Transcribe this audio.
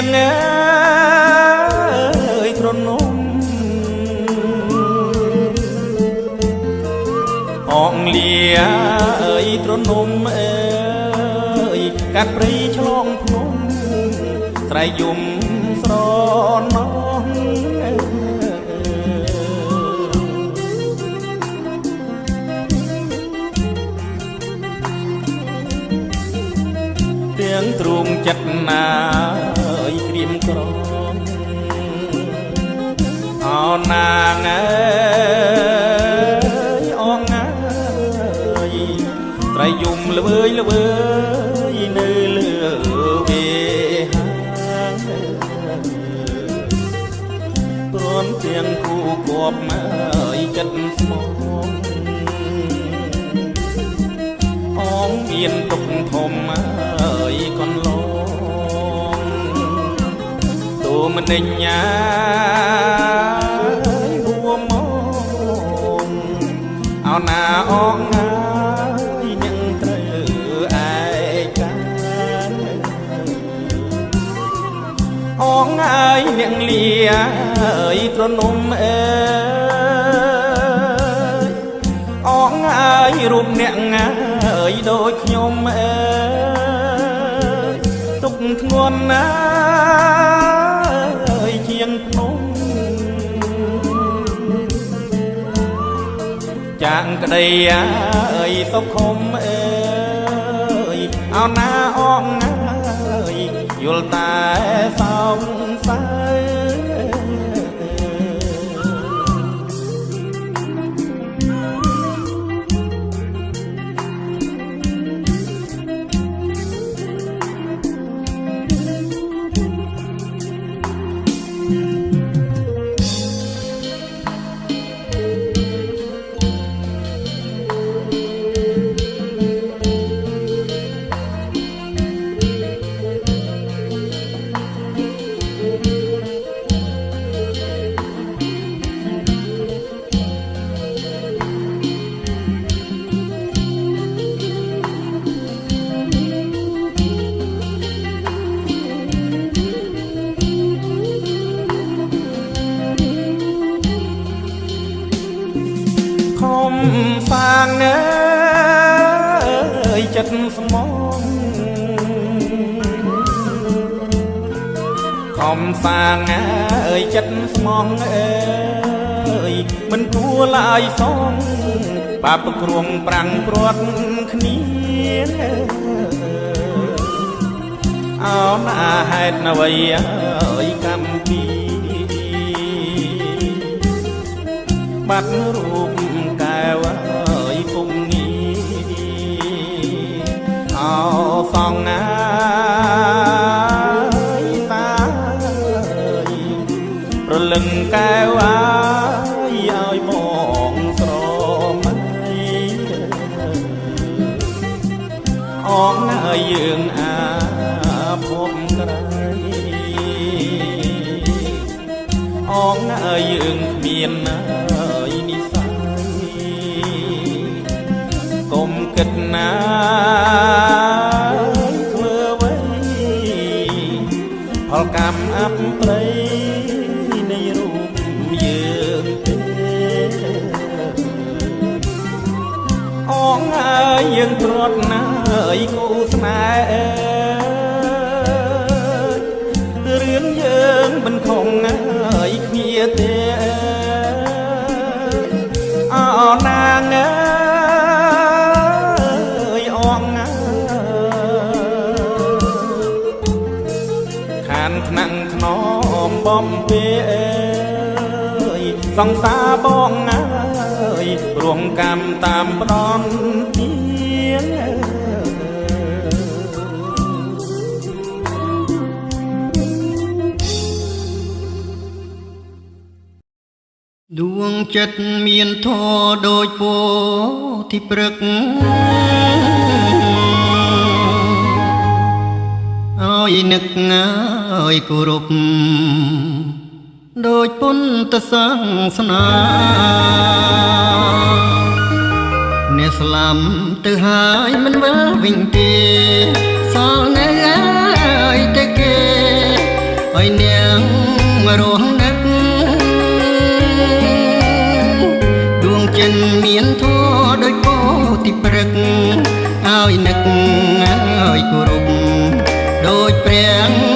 ងអើយត្រនំអងលាអើយត្រនំអើយកាត់ព្រៃឆ្លងភ្នំត្រៃយំស្រណោះទាំងទ្រូងចិត្តណាយក្រៀមក្រំអោណាងអើយអងអើយត្រៃយំល្វើយល្វើយនៅលើវាហាងព្រមទាំងគូគប់អើយចិត្តស្មោះអងមានទុកធំអើយកន្លងទូមនិញញ៉ាហួមកអោណាអងអើយនឹងត្រូវឯកាអងអើយនឹងលាអើយត្រនំអើយអងអើយរូបអ្នកអើយដូចខ្ញុំអើយទុកធ្ងន់ណាអើយជាងភ្នំចាងក្តីអើយសុខុមអើយអោណាអងអើយយល់តែសោកសៅសាងអើយចិត្តស្មងខំសាងអើយចិត្តស្មងអើយមិនគួរឡើយសងបាបគ្រងប្រាំងព្រាត់គ្នាអោណាហេតុណអ្វីអើយកម្មពីបាត់រូបកែវអើយពុំងាអោសងណាយតាយប្រលឹងកែវអើយឲ្យមកស្រមៃអងណាយយើងអាភពក្រៃអងណាយយើងគ្មានណាកុំគិតណាធ្វើអ្វីផលកម្មអបព្រៃនៃរូបយើងទេអងអើយយើងព្រាត់ណាយគូស្នេហ៍រឿងយើងមិនខំអើយគ្នាទេអោណាងថ្នាក់ថ្នមបំពេអើយសង្សារបងអើយរួមកម្មតាមផ្ដំទៀងដួងចិត្តមានធម៌ដូចពោធិព្រឹកឲ្យនឹកឲ្យគោរពដូចពុទ្ធសាសនាអ្នកស្លាប់ទៅហើយមិនវិលវិញទេសល់នៅឲ្យតែគេ ឲ្យនាងរស់នឹកដួងចិនមានធម៌ដូចពោធិព្រឹកឲ្យនឹកឲ្យគោរពដូចព្រះ